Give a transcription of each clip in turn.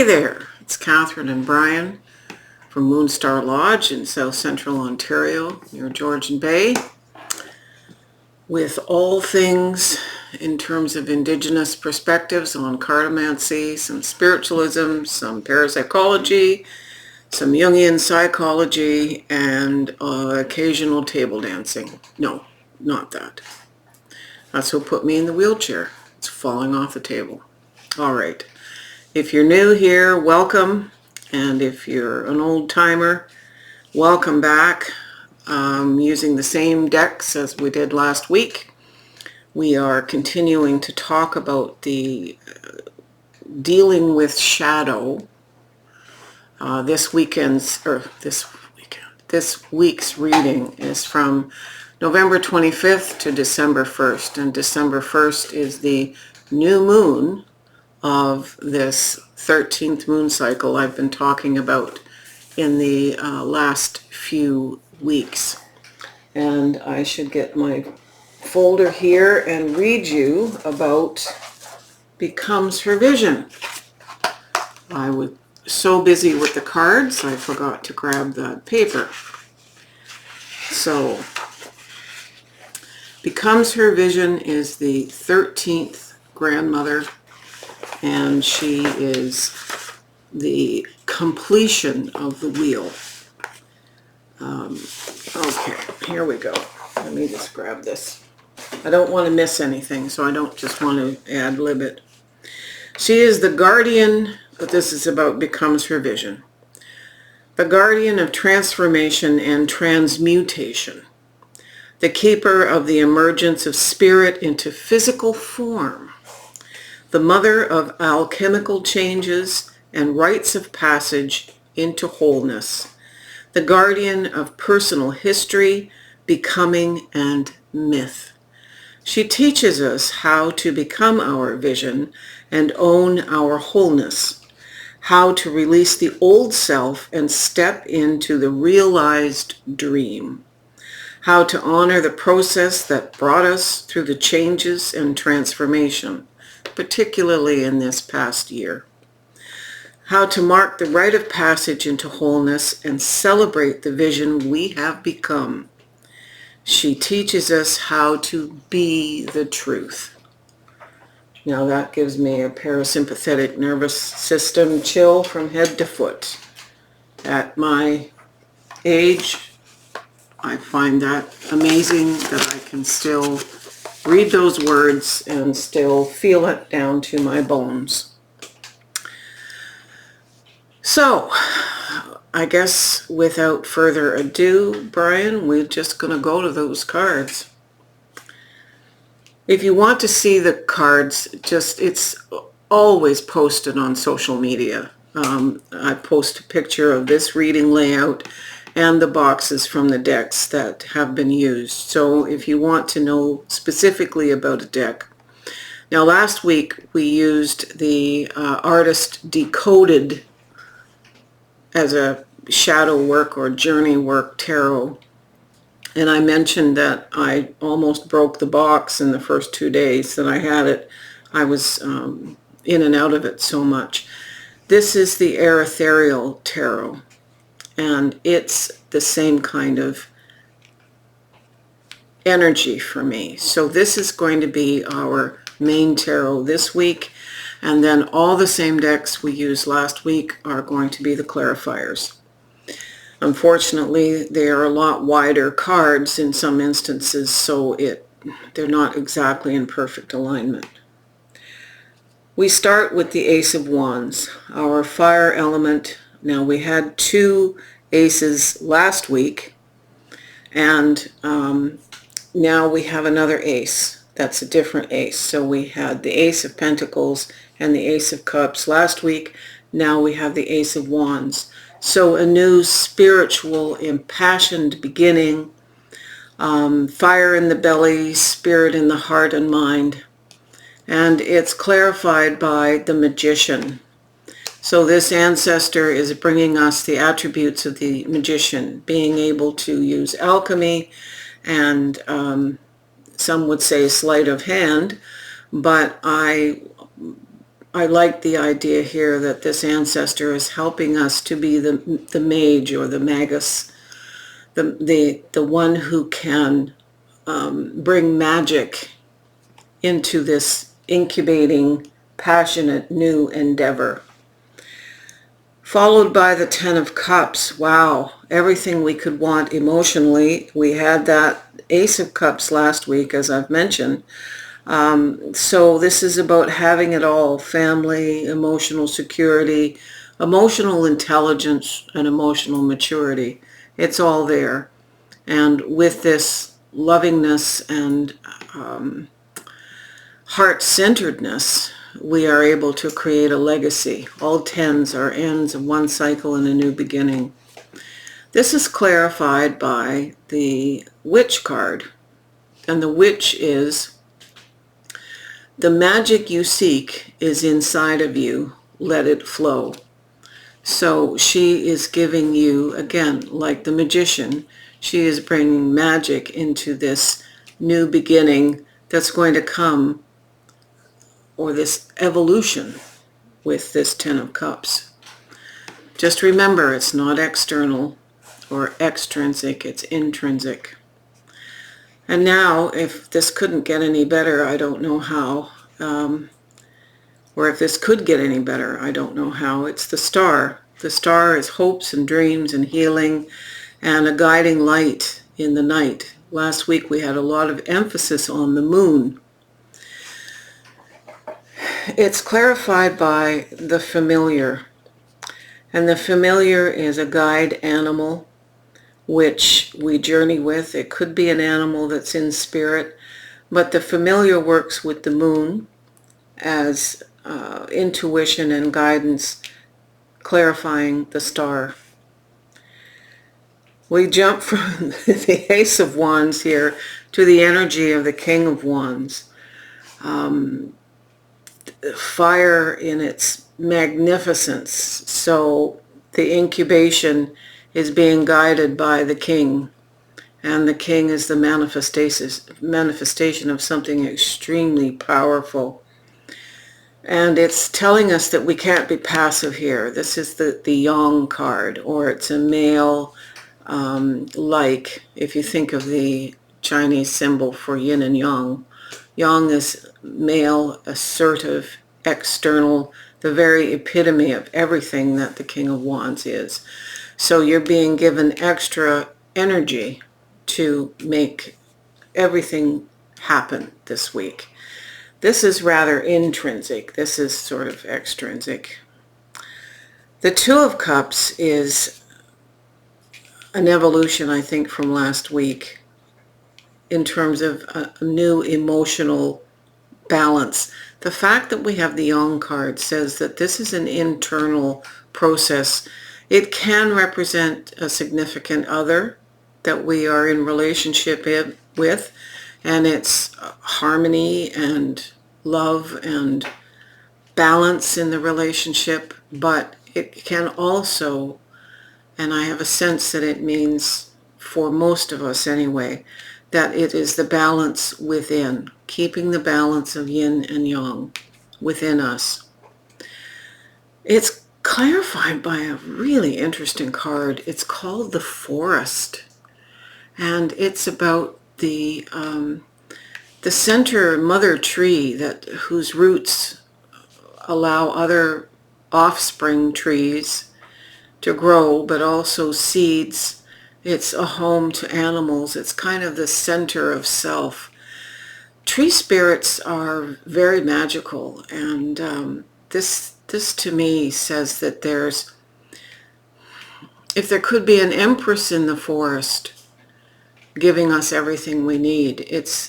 Hey there, it's Catherine and Brian from Moonstarlodge in South Central Ontario near Georgian Bay, with all things in terms of Indigenous perspectives on cartomancy, some spiritualism, some parapsychology, some Jungian psychology, and occasional table dancing. No, not that. That's what put me in the wheelchair. It's falling off the table. All right. If you're new here, welcome. And if you're an old timer, welcome back. Using the same decks as we did last week. We are continuing to talk about the dealing with shadow. This week's reading is from November 25th to December 1st. And December 1st is the new moon of this 13th moon cycle I've been talking about in the last few weeks. And I should get my folder here and read you about Becomes Her Vision. I was so busy with the cards, I forgot to grab the paper. So, Becomes Her Vision is the 13th grandmother, and she is the completion of the wheel. Okay, here we go. Let me just grab this. I don't want to miss anything, so I don't just want to ad-lib it. She is the guardian, this is about Becomes Her Vision, the guardian of transformation and transmutation, the keeper of the emergence of spirit into physical form, the mother of alchemical changes and rites of passage into wholeness, the guardian of personal history, becoming, and myth. She teaches us how to become our vision and own our wholeness, how to release the old self and step into the realized dream, how to honor the process that brought us through the changes and transformation, particularly in this past year. How to mark the rite of passage into wholeness and celebrate the vision we have become. She teaches us how to be the truth. Now that gives me a parasympathetic nervous system chill from head to foot. At my age, I find that amazing that I can still read those words and still feel it down to my bones. So, I guess without further ado, Brian, we're just going to go to those cards. If you want to see the cards, it's always posted on social media. I post a picture of this reading layout and the boxes from the decks that have been used. So if you want to know specifically about a deck. Now last week we used the Artist Decoded as a shadow work or journey work tarot. And I mentioned that I almost broke the box in the first 2 days that I had it. I was in and out of it so much. This is the Ethereal Tarot. And it's the same kind of energy for me. So this is going to be our main tarot this week. And then all the same decks we used last week are going to be the clarifiers. Unfortunately, they are a lot wider cards in some instances, so they're not exactly in perfect alignment. We start with the Ace of Wands, our fire element. Now we had 2 aces last week, and now we have another ace. That's a different ace. So we had the Ace of Pentacles and the Ace of Cups last week. Now we have the Ace of Wands. So a new spiritual, impassioned beginning, fire in the belly, spirit in the heart and mind. And it's clarified by the Magician. So this ancestor is bringing us the attributes of the magician, being able to use alchemy and some would say sleight of hand, but I I like the idea here that this ancestor is helping us to be the mage or the magus, the one who can bring magic into this incubating, passionate new endeavor. Followed by the Ten of Cups. Wow, everything we could want emotionally. We had that Ace of Cups last week, as I've mentioned. So this is about having it all: family, emotional security, emotional intelligence, and emotional maturity. It's all there. And with this lovingness and heart-centeredness, we are able to create a legacy. All tens are ends of one cycle and a new beginning. This is clarified by the Witch card. And the Witch is, the magic you seek is inside of you. Let it flow. So she is giving you, again, like the magician, she is bringing magic into this new beginning that's going to come, or this evolution with this Ten of Cups. Just remember, it's not external or extrinsic, it's intrinsic. And now, if this couldn't get any better, I don't know how. Or if this could get any better, I don't know how. It's the star. The star is hopes and dreams and healing and a guiding light in the night. Last week we had a lot of emphasis on the moon. It's clarified by the familiar. And the familiar is a guide animal which we journey with. It could be an animal that's in spirit, but the familiar works with the moon as intuition and guidance, clarifying the star. We jump from the Ace of Wands here to the energy of the King of Wands. Fire in its magnificence. So the incubation is being guided by the king, and the king is the manifestation of something extremely powerful. And it's telling us that we can't be passive here. This is the yang card, or it's a male, like if you think of the Chinese symbol for yin and yang. Yang is male, assertive, external, the very epitome of everything that the King of Wands is. So you're being given extra energy to make everything happen this week. This is rather intrinsic. This is sort of extrinsic. The Two of Cups is an evolution, I think, from last week in terms of a new emotional balance. The fact that we have the Yang card says that this is an internal process. It can represent a significant other that we are in relationship with, and it's harmony and love and balance in the relationship, but it can also, and I have a sense that it means, for most of us anyway, that it is the balance within, keeping the balance of yin and yang within us. It's clarified by a really interesting card. It's called the Forest, and it's about the center mother tree whose roots allow other offspring trees to grow, but also seeds. It's a home to animals. It's kind of the center of self. Tree spirits are very magical, and this to me says that if there could be an empress in the forest giving us everything we need, it's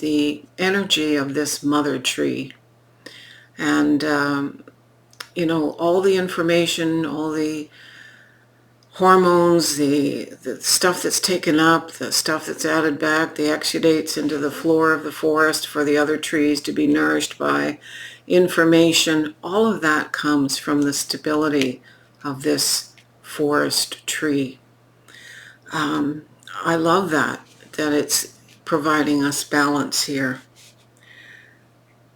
the energy of this mother tree. And all the information, all the hormones, the stuff that's taken up, the stuff that's added back, the exudates into the floor of the forest for the other trees to be nourished by information, all of that comes from the stability of this forest tree. I love that it's providing us balance here.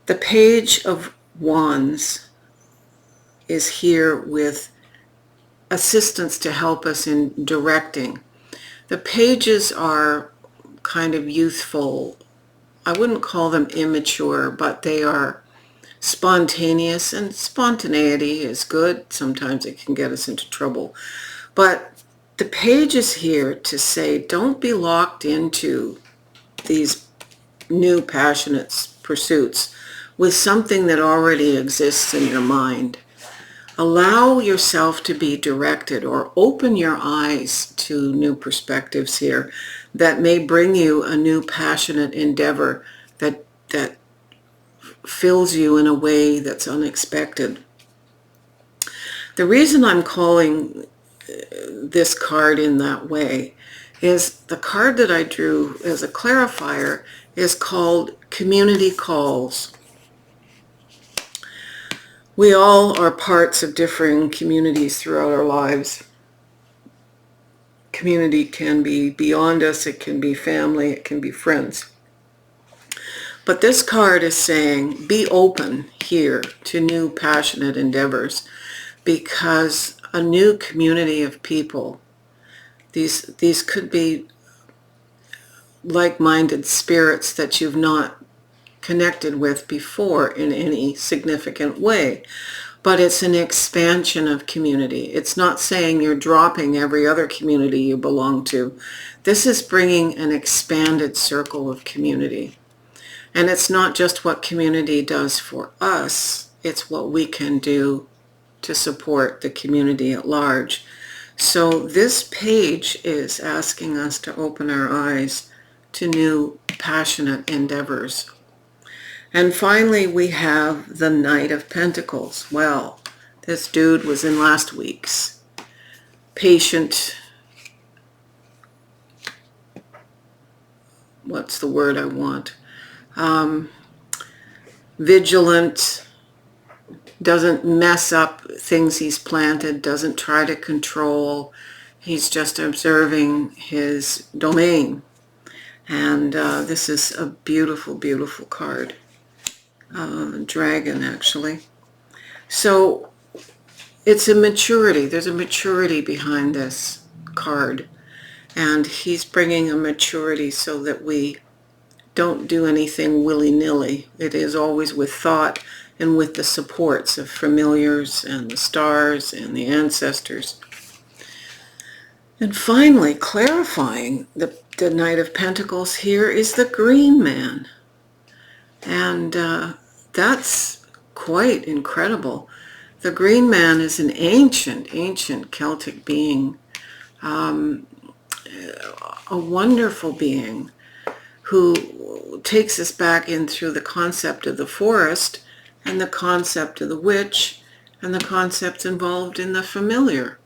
The Page of Wands is here with assistance to help us in directing. The pages are kind of youthful. I wouldn't call them immature, but they are spontaneous, and spontaneity is good. Sometimes it can get us into trouble. But the page is here to say, don't be locked into these new passionate pursuits with something that already exists in your mind. Allow yourself to be directed, or open your eyes to new perspectives here that may bring you a new passionate endeavor that fills you in a way that's unexpected. The reason I'm calling this card in that way is the card that I drew as a clarifier is called Community Calls. We all are parts of differing communities throughout our lives. Community can be beyond us, it can be family, it can be friends. But this card is saying, be open here to new passionate endeavors, because a new community of people, these could be like-minded spirits that you've not connected with before in any significant way. But it's an expansion of community. It's not saying you're dropping every other community you belong to. This is bringing an expanded circle of community. And it's not just what community does for us, it's what we can do to support the community at large. So this page is asking us to open our eyes to new passionate endeavors. And finally, we have the Knight of Pentacles. Well, this dude was in last week's. Patient. What's the word I want? Vigilant. Doesn't mess up things he's planted. Doesn't try to control. He's just observing his domain. And this is a beautiful, beautiful card. Dragon, actually. So it's a maturity. There's a maturity behind this card. And he's bringing a maturity so that we don't do anything willy-nilly. It is always with thought and with the supports of familiars and the stars and the ancestors. And finally, clarifying the Knight of Pentacles here is the Green Man. And that's quite incredible. The Green Man is an ancient, ancient Celtic being, a wonderful being who takes us back in through the concept of the forest and the concept of the witch and the concepts involved in the familiar.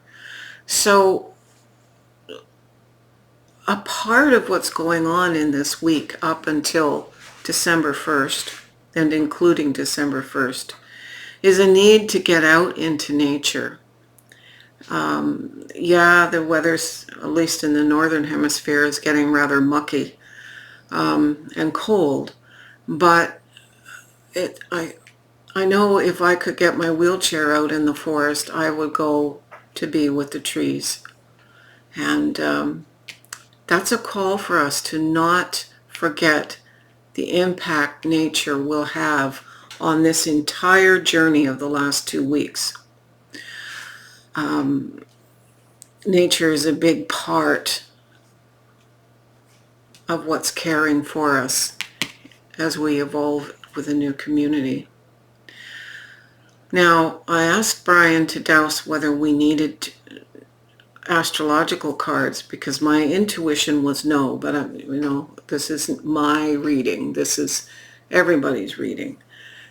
So a part of what's going on in this week up until December 1st, and including December 1st, is a need to get out into nature. Yeah, the weather's, at least in the northern hemisphere, is getting rather mucky and cold, but I know if I could get my wheelchair out in the forest, I would go to be with the trees. And that's a call for us to not forget the impact nature will have on this entire journey of the last 2 weeks. Nature is a big part of what's caring for us as we evolve with a new community. Now, I asked Brian to douse whether we needed astrological cards, because my intuition was no, but this isn't my reading, this is everybody's reading.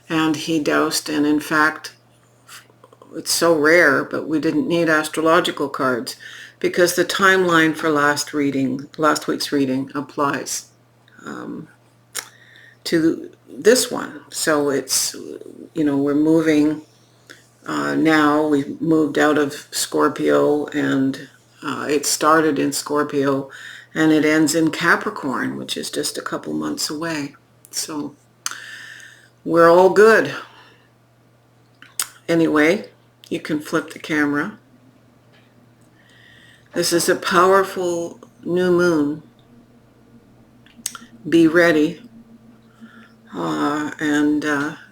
And he doused, and in fact, it's so rare, but we didn't need astrological cards because the timeline for last week's reading applies to this one. So it's, we're moving now. We've moved out of Scorpio, and it started in Scorpio and it ends in Capricorn, which is just a couple months away. So we're all good. Anyway, You can flip the camera. This is a powerful new moon. Be ready. And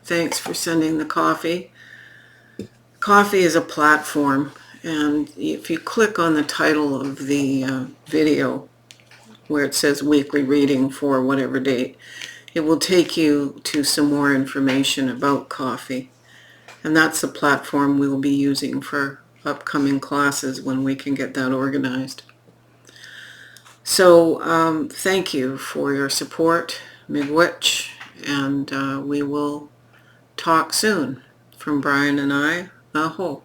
thanks for sending the coffee. Coffee is a platform, and if you click on the title of the video where it says weekly reading for whatever date, it will take you to some more information about coffee. And that's the platform we will be using for upcoming classes when we can get that organized. So thank you for your support, Miigwech, and we will talk soon. From Brian and I, aho.